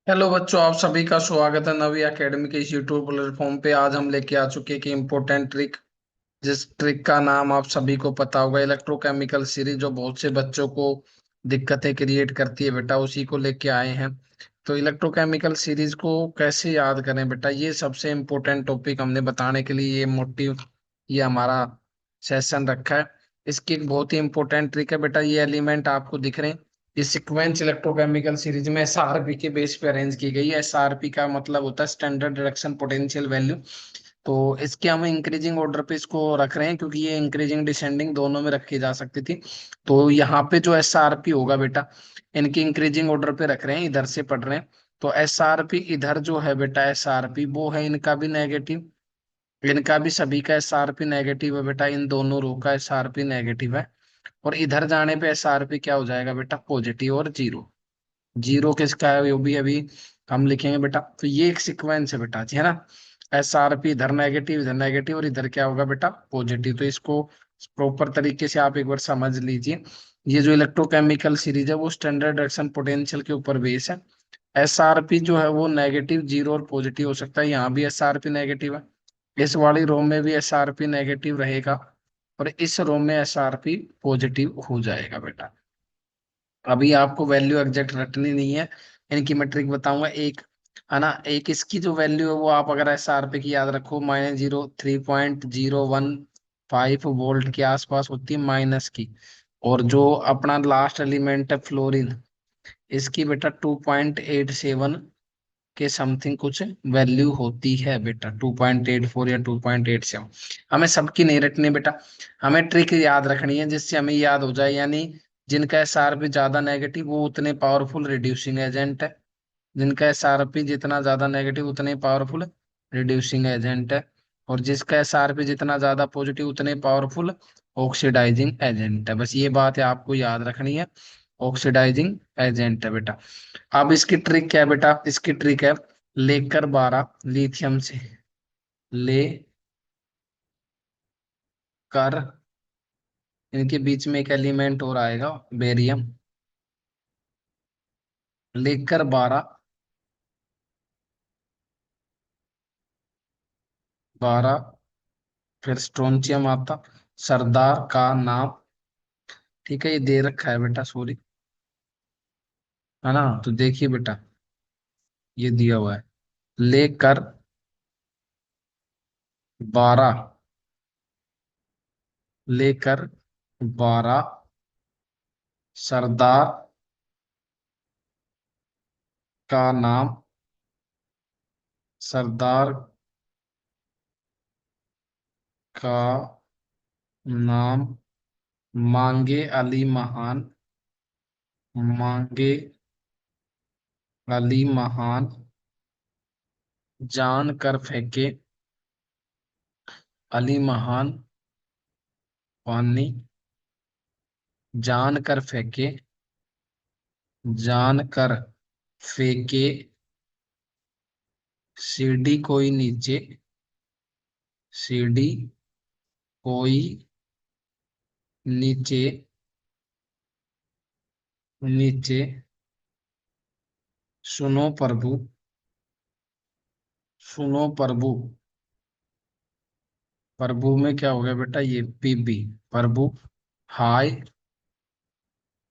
Hello बच्चों, आप सभी का स्वागत है नवी एकेडमी के इस यूट्यूब प्लेटफॉर्म पे। आज हम लेके आ चुके हैं कि इम्पोर्टेंट ट्रिक, जिस ट्रिक का नाम आप सभी को पता होगा, इलेक्ट्रोकेमिकल सीरीज, जो बहुत से बच्चों को दिक्कतें क्रिएट करती है बेटा, उसी को लेके आए हैं। तो इलेक्ट्रोकेमिकल सीरीज को कैसे याद करें बेटा, ये सबसे इम्पोर्टेंट टॉपिक हमने बताने के लिए ये मोटिव, ये हमारा सेशन रखा है। इसकी एक बहुत ही इंपॉर्टेंट ट्रिक है बेटा। ये एलिमेंट आपको दिख रहे हैं, ये सीक्वेंस इलेक्ट्रोकेमिकल सीरीज में एसआरपी के बेस पे अरेंज की गई है। एसआरपी का मतलब होता है स्टैंडर्ड रिडक्शन पोटेंशियल वैल्यू। तो इसके हम इंक्रीजिंग ऑर्डर पे इसको रख रहे हैं, क्योंकि ये इंक्रीजिंग डिसेंडिंग दोनों में रखी जा सकती थी। तो यहाँ पे जो एसआरपी होगा बेटा, इनकी इंक्रीजिंग ऑर्डर पे रख रहे हैं, इधर से पढ़ रहे हैं। तो एसआरपी इधर जो है बेटा, एसआरपी वो है इनका भी नेगेटिव, इनका भी सभी का एसआरपी नेगेटिव है बेटा, इन दोनों रो का एसआरपी नेगेटिव है। और इधर जाने पे एसआरपी क्या हो जाएगा बेटा, पॉजिटिव। और जीरो, जीरो किसका है वो भी अभी हम लिखेंगे बेटा। तो ये एक सीक्वेंस है बेटा जी, है ना। एसआरपी इधर नेगेटिव और इधर क्या होगा बेटा, पॉजिटिव। तो इसको प्रॉपर तरीके से आप एक बार समझ लीजिए। ये जो इलेक्ट्रोकेमिकल सीरीज है वो स्टैंडर्ड रिडक्शन पोटेंशियल के ऊपर बेस है। एसआरपी जो है वो नेगेटिव, जीरो और पॉजिटिव हो सकता है। यहाँ भी एसआरपी नेगेटिव है, इस वाली रो में भी एसआरपी नेगेटिव रहेगा, और इस रो में एसआरपी पॉजिटिव हो जाएगा बेटा। अभी आपको वैल्यू एग्जैक्ट रटनी नहीं है, इनकी मैं ट्रिक बताऊंगा। एक है ना, एक इसकी जो वैल्यू है वो आप अगर एसआरपी की याद रखो, -0.305 वोल्ट के आसपास होती है माइनस की। और जो अपना लास्ट एलिमेंट है फ्लोरीन, इसकी बेटा 2.87 के समथिंग कुछ वैल्यू होती है बेटा, 2.84 या 2.87। हमें सबकी नहीं रखनी बेटा, हमें ट्रिक याद रखनी है जिससे हमें याद हो जाए। यानी जिनका एसआरपी ज्यादा नेगेटिव वो उतने पावरफुल रिड्यूसिंग एजेंट है, जिनका एसआरपी जितना ज्यादा नेगेटिव उतने पावरफुल रिड्यूसिंग एजेंट है। और जिसका एसआरपी जितना ज्यादा पॉजिटिव उतने पावरफुल ऑक्सीडाइजिंग एजेंट है। बस ये बात है आपको याद रखनी है, ऑक्सीडाइजिंग एजेंट है बेटा। अब इसकी ट्रिक क्या है बेटा, इसकी ट्रिक है लेकर 12 लिथियम से, ले कर, इनके बीच में एक एलिमेंट और आएगा बेरियम, लेकर 12 फिर स्ट्रोंचियम आता, सरदार का नाम। ठीक है, ये दे रखा है बेटा, सॉरी, है ना। तो देखिए बेटा, ये दिया हुआ है, लेकर 12, लेकर 12 सरदार का नाम, सरदार का नाम, मांगे अली महान, मांगे अली महान, जान कर फेंके अली महान पानी, जान कर फेंके, जान कर फेंके सीढ़ी कोई नीचे, सीढ़ी कोई नीचे, नीचे, सुनो प्रभु, सुनो प्रभु। प्रभु में क्या हो गया बेटा, ये पीबी, प्रभु। हाय,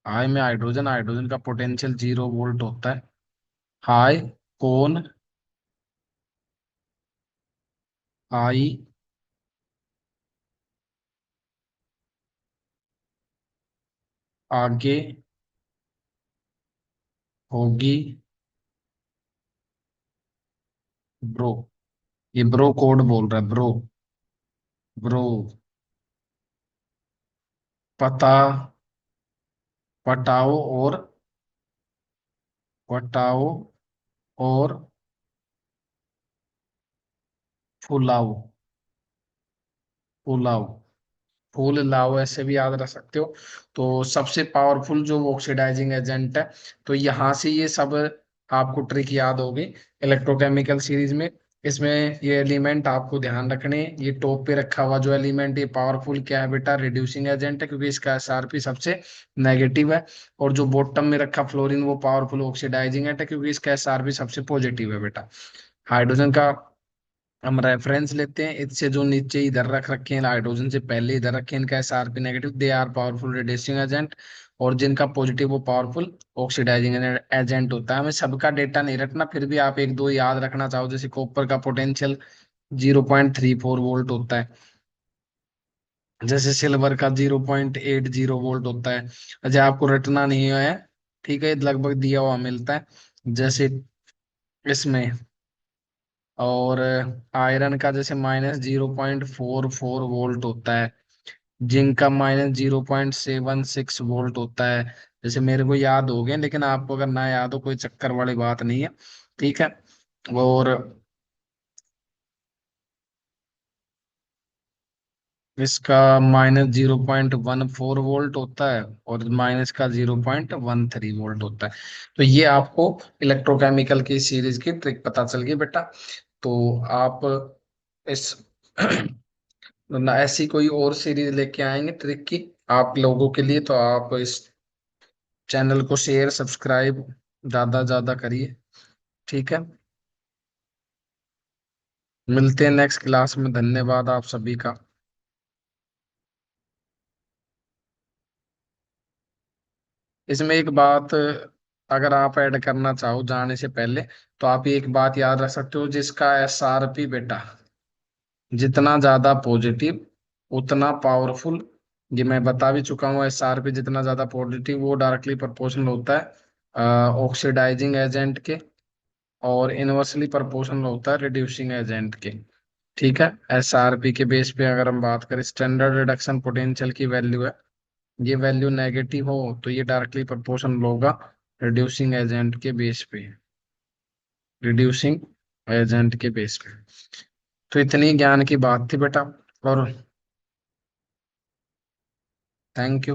हाई में हाइड्रोजन, हाइड्रोजन का पोटेंशियल 0 वोल्ट होता है। हाय कौन, आई आगे होगी ब्रो, ये ब्रो कोड बोल रहा है, ब्रो, ब्रो। पता, पटाओ और, पटाओ और फुलाओ, फुलाओ, फूल लाओ, ऐसे भी याद रख सकते हो। तो सबसे पावरफुल जो ऑक्सीडाइजिंग एजेंट है, तो यहाँ से ये सब आपको ट्रिक याद होगी इलेक्ट्रोकेमिकल सीरीज में। इसमें ये एलिमेंट आपको ध्यान रखने, ये टॉप पे रखा हुआ जो एलिमेंट ये पावरफुल क्या है बेटा, रिड्यूसिंग एजेंट है, क्योंकि इसका एसआरपी सबसे नेगेटिव है। और जो बॉटम में रखा फ्लोरीन वो पावरफुल ऑक्सीडाइजिंग एजेंट है, क्योंकि इसका एसआरपी सबसे पॉजिटिव है बेटा। हाइड्रोजन का हम रेफरेंस लेते हैं, इससे जो नीचे इधर रख रखे हैं हाइड्रोजन से पहले इधर रखे हैं, इनका SRP negative, they are powerful reducing agent. और जिनका पॉजिटिव वो पावरफुल ऑक्सीडाइजिंग एजेंट होता है। हमें सबका डेटा नहीं रखना, फिर भी आप एक दो याद रखना चाहो, जैसे कॉपर का पोटेंशियल 0.34 वोल्ट होता है, जैसे सिल्वर का 0.80 वोल्ट होता है। अच्छा आपको रटना नहीं है, ठीक है, लगभग दिया हुआ मिलता है जैसे इसमें। और आयरन का जैसे -0.44 वोल्ट होता है, जिंक का -0.76 वोल्ट होता है। जैसे मेरे को याद हो गए, लेकिन आपको अगर ना याद हो कोई चक्कर वाली बात नहीं है, ठीक है। और इसका -0.14 वोल्ट होता है, और माइनस का 0.13 वोल्ट होता है। तो ये आपको इलेक्ट्रोकेमिकल की सीरीज की ट्रिक पता चल गई बेटा। तो आप इस ना ऐसी कोई और सीरीज लेके आएंगे ट्रिक की आप लोगों के लिए, तो आप इस चैनल को शेयर सब्सक्राइब ज्यादा ज्यादा करिए, ठीक है। मिलते हैं नेक्स्ट क्लास में, धन्यवाद आप सभी का। इसमें एक बात अगर आप ऐड करना चाहो जाने से पहले, तो आप एक बात याद रख सकते हो, जिसका एसआरपी बेटा जितना ज्यादा पॉजिटिव उतना पावरफुल। ये मैं बता भी चुका हूँ, एसआरपी जितना ज्यादा पॉजिटिव वो डायरेक्टली प्रोपोर्शनल होता है ऑक्सीडाइजिंग एजेंट के, और इनवर्सली प्रोपोर्शनल होता है रिड्यूसिंग एजेंट के, ठीक है। एसआरपी के बेस पे अगर हम बात करें, स्टैंडर्ड रिडक्शन पोटेंशियल की वैल्यू है, ये वैल्यू नेगेटिव हो तो ये डायरेक्टली प्रोपोर्शनल होगा रिड्यूसिंग एजेंट के बेस पे, रिड्यूसिंग एजेंट के बेस पे। तो इतनी ज्ञान की बात थी बेटा। और थैंक यू।